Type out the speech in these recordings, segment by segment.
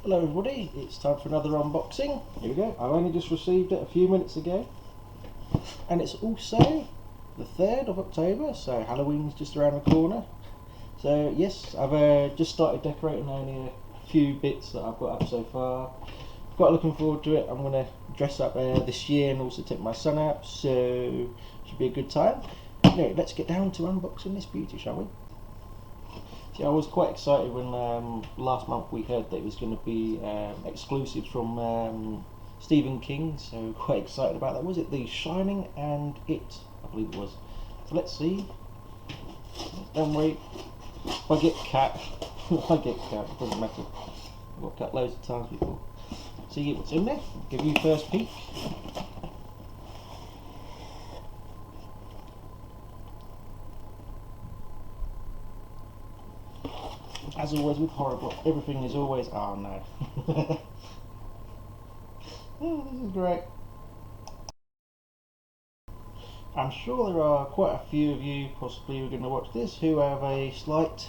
Hello everybody, it's time for another unboxing. Here we go, I've only just received it a few minutes ago. And it's also the 3rd of October, so Halloween's just around the corner. So yes, I've just started decorating only a few bits that I've got up so far. Quite looking forward to it. I'm going to dress up this year and also take my son out, so should be a good time. Anyway, let's get down to unboxing this beauty, shall we? See, I was quite excited when last month we heard that it was going to be exclusives from Stephen King, so quite excited about that. Was it The Shining and It? I believe it was. So let's see. Don't wait. If I get cat, I get cat, it doesn't matter. I've got cat loads of times before. See what's in there, give you first peek. As always with horror block, everything is always, oh no. Oh, this is great. I'm sure there are quite a few of you possibly who are going to watch this who have a slight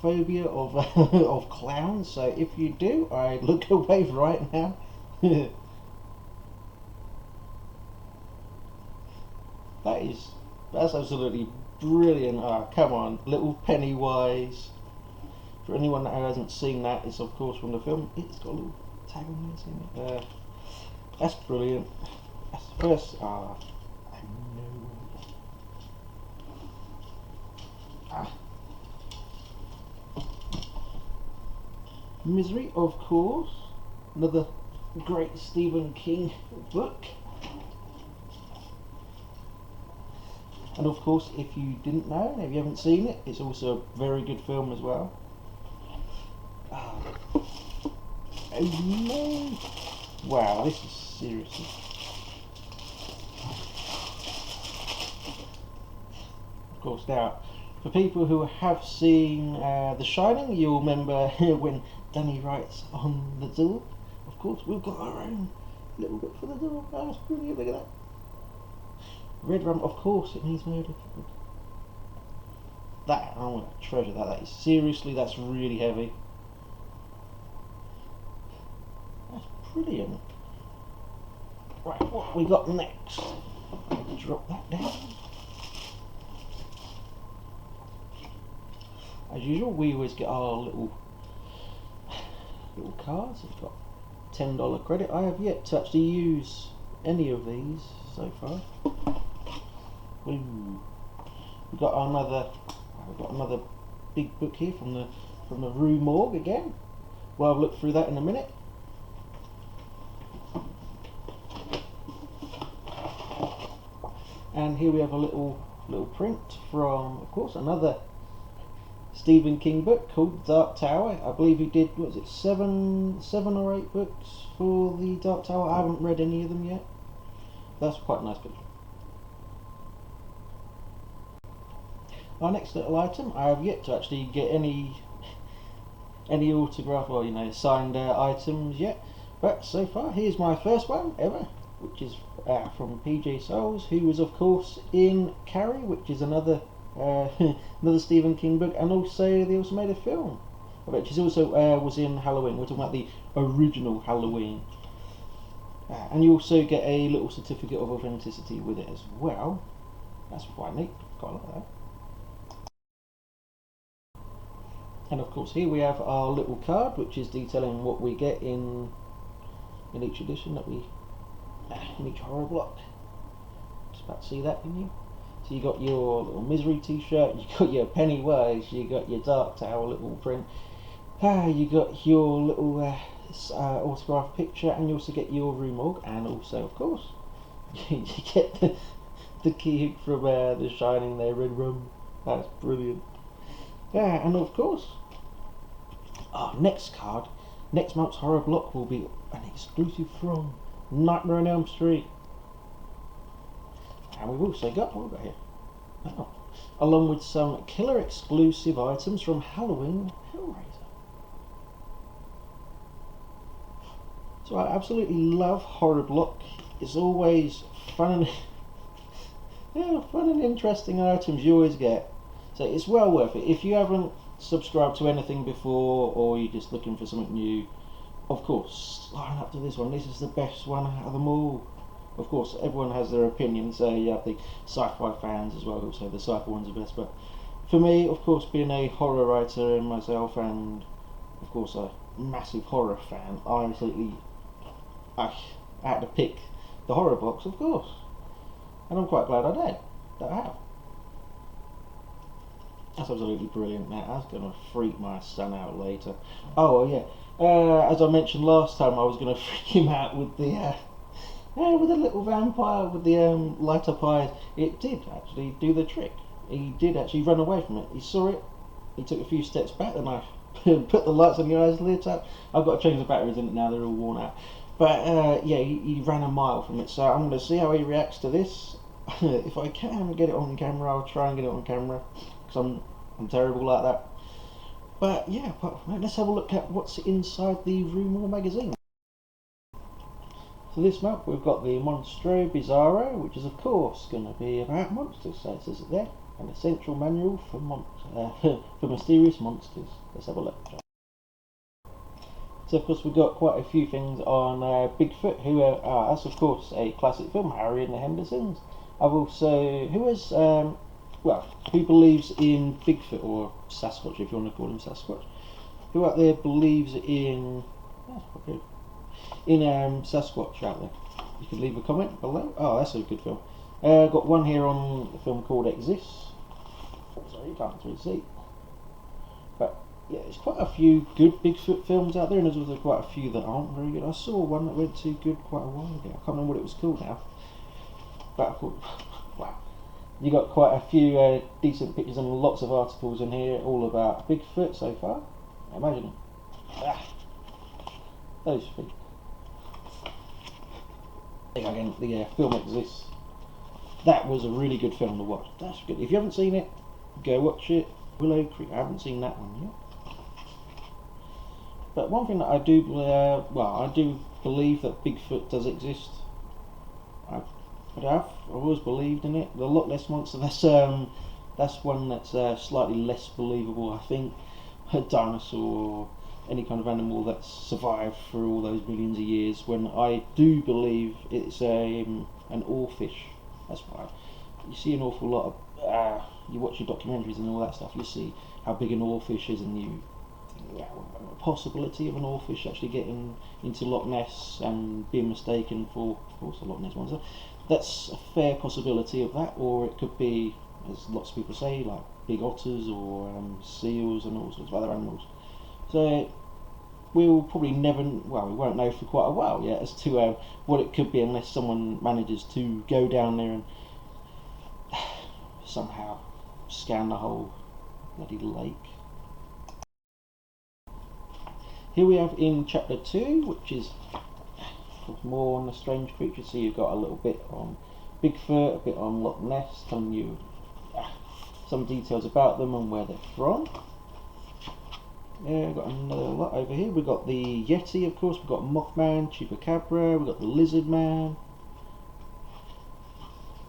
phobia of of clowns. So if you do, I look away right now. That's absolutely brilliant. Oh, come on, little Pennywise. For anyone that hasn't seen that, it's of course from the film. It's got a little tag on there, isn't it? That's brilliant. That's the first. I know. Misery, of course. Another great Stephen King book. And of course, if you didn't know, if you haven't seen it, it's also a very good film as well. Oh no! Wow, this is seriously. Of course, now, for people who have seen The Shining, you'll remember when Danny writes on the door. Of course, we've got our own little bit for the door. Oh, that's brilliant, look at that. Red rum, of course, it needs murder. That, I want to treasure that. That is seriously, that's really heavy. That's brilliant. Right, what we got next? Drop that down. As usual, we always get our little cards. It's got $10 credit. I have yet to actually use any of these so far. Ooh. We've got another big book here from the Rue Morgue again. Well, I've looked through that in a minute. And here we have a little print from, of course, another Stephen King book called Dark Tower. I believe he did, what was it, seven or 8 books for the Dark Tower. I haven't read any of them yet. That's quite a nice book. Our next little item, I have yet to actually get any autograph or signed items yet, but so far here's my first one ever, which is from PJ Soles, who was of course in Carrie, which is another another Stephen King book, and also they also made a film of it, which also was in Halloween. We're talking about the original Halloween. And you also get a little certificate of authenticity with it as well. That's quite neat, quite like that. And of course here we have our little card, which is detailing what we get in each edition that we in each horror block. Just about to see that, didn't you? So you got your little Misery t-shirt, you got your Pennywise, you got your Dark Tower little print, you got your little autograph picture, and you also get your Rue Morgue, and also of course you get the key from The Shining there, Red Rum. That's brilliant. Yeah, and of course our next card, next month's horror block, will be an exclusive from Nightmare on Elm Street. And we've also got, what have we got here? Oh, along with some killer exclusive items from Halloween Hellraiser. So I absolutely love horror block. It's always fun and fun and interesting items you always get. So it's well worth it. If you haven't subscribed to anything before, or you're just looking for something new, of course, line up to this one. This is the best one out of them all. Of course, everyone has their opinion, so you have the sci-fi fans as well who say the sci-fi one's the best, but for me, of course, being a horror writer myself, and of course a massive horror fan, I had to pick the horror box, of course, and I'm quite glad I did. That I have. That's absolutely brilliant, mate. That's gonna freak my son out later. Oh yeah, as I mentioned last time, I was gonna freak him out with the little vampire with the light up eyes. It did actually do the trick. He did actually run away from it. He saw it. He took a few steps back, and I put the lights on the eyes, lit up. I've got to change the batteries in it now. They're all worn out. But yeah, he ran a mile from it. So I'm going to see how he reacts to this. If I can get it on camera, I'll try and get it on camera, because I'm terrible like that. But yeah, let's have a look at what's inside the Rue magazine. So this month we've got the Monstro Bizarro, which is of course going to be about monsters. So it says it there, an essential manual for for mysterious monsters. Let's have a look. So of course we've got quite a few things on Bigfoot, that's of course a classic film, Harry and the Hendersons. I've also, who believes in Bigfoot, or Sasquatch if you want to call him Sasquatch. Who out there believes in Sasquatch out there? You can leave a comment below. Oh, that's a good film. Got one here on a film called Exists. Sorry, you can't really see. But yeah, there's quite a few good Bigfoot films out there, and there's also quite a few that aren't very good. I saw one that went too good quite a while ago. I can't remember what it was called now. But I thought, wow. You got quite a few decent pictures and lots of articles in here all about Bigfoot so far. Imagine those feet. Again, the film Exists. That was a really good film to watch. That's good. If you haven't seen it, go watch it. Willow Creek. I haven't seen that one yet. But one thing that I do, I do believe that Bigfoot does exist. I've always believed in it. The Loch Ness Monster, that's one that's slightly less believable, I think. A dinosaur, any kind of animal that's survived for all those millions of years, when I do believe it's an oarfish. That's why you see an awful lot of, you watch your documentaries and all that stuff, you see how big an oarfish is, and you think, the possibility of an oarfish actually getting into Loch Ness and being mistaken for, of course, a Loch Ness Monster. That's a fair possibility of that, or it could be, as lots of people say, like big otters or seals and all sorts of other animals. So we'll probably never, we won't know for quite a while yet as to what it could be, unless someone manages to go down there and somehow scan the whole bloody lake. Here we have in chapter 2, which is more on the strange creatures. So you've got a little bit on Bigfoot, a bit on Loch Ness, telling you some details about them and where they're from. Yeah, we've got another lot over here. We've got the Yeti, of course. We've got Mothman, Chupacabra. We've got the Lizard Man.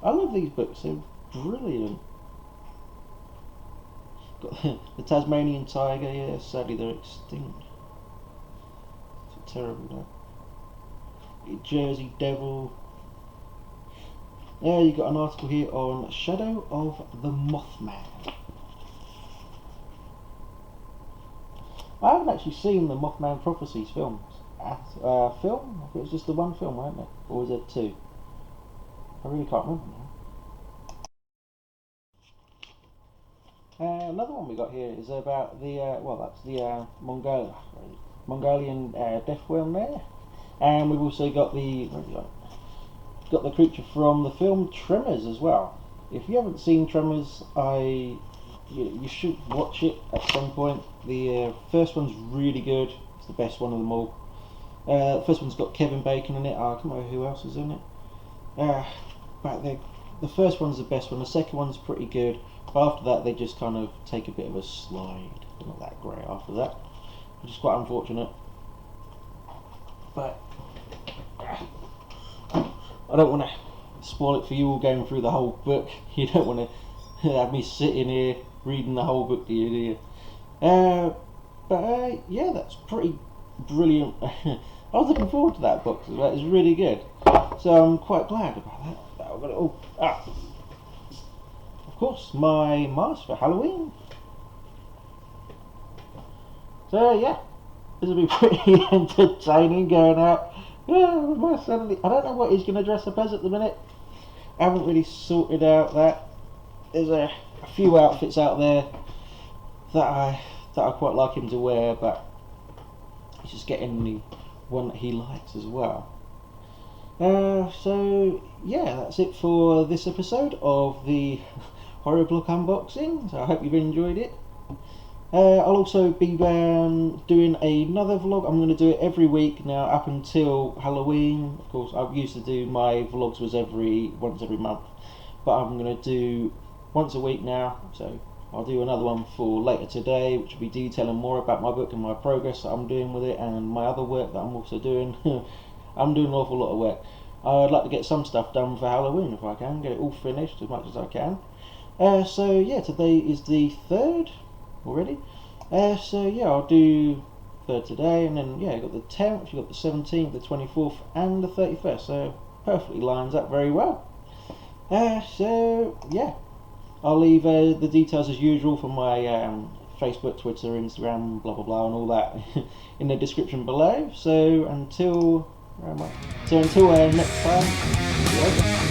I love these books. They're brilliant. Got the Tasmanian Tiger. Yeah, sadly they're extinct. It's terrible, though. Jersey Devil. Yeah, you got an article here on Shadow of the Mothman. I haven't actually seen the Mothman Prophecies films. Film? I think it was just the one film, wasn't it? Or was it two? I really can't remember now. Another one we got here is about the, that's the Mongolian death worm there. And we've also got the creature from the film Tremors as well. If you haven't seen Tremors, you should watch it at some point. The first one's really good. It's the best one of them all. The first one's got Kevin Bacon in it. I can't remember who else is in it. But the first one's the best one. The second one's pretty good. But after that, they just kind of take a bit of a slide. They're not that great after that, which is quite unfortunate. But I don't want to spoil it for you all going through the whole book. You don't want to have me sitting here reading the whole book to you, do you? Yeah, that's pretty brilliant. I was looking forward to that box as well. It's really good, so I'm quite glad about that. I've got it all. Of course, my mask for Halloween. So yeah, this will be pretty entertaining going out. Yeah, with my son. I don't know what he's going to dress up as at the minute. I haven't really sorted out that. There's a few outfits out there that I quite like him to wear, but he's just getting the one that he likes as well. So yeah, that's it for this episode of the horror block unboxing. So I hope you've enjoyed it. I'll also be doing another vlog. I'm going to do it every week now up until Halloween. Of course, I used to do my vlogs was once every month, but I'm going to do once a week now. So I'll do another one for later today, which will be detailing more about my book and my progress that I'm doing with it, and my other work that I'm also doing. I'm doing an awful lot of work. I'd like to get some stuff done for Halloween if I can, get it all finished as much as I can. So yeah, today is the 3rd already. So yeah, I'll do 3rd today, and then yeah, you got the 10th, you got the 17th, the 24th, and the 31st. So perfectly lines up very well. So yeah, I'll leave the details as usual for my Facebook, Twitter, Instagram, blah blah blah, and all that in the description below. So until next time, see you later.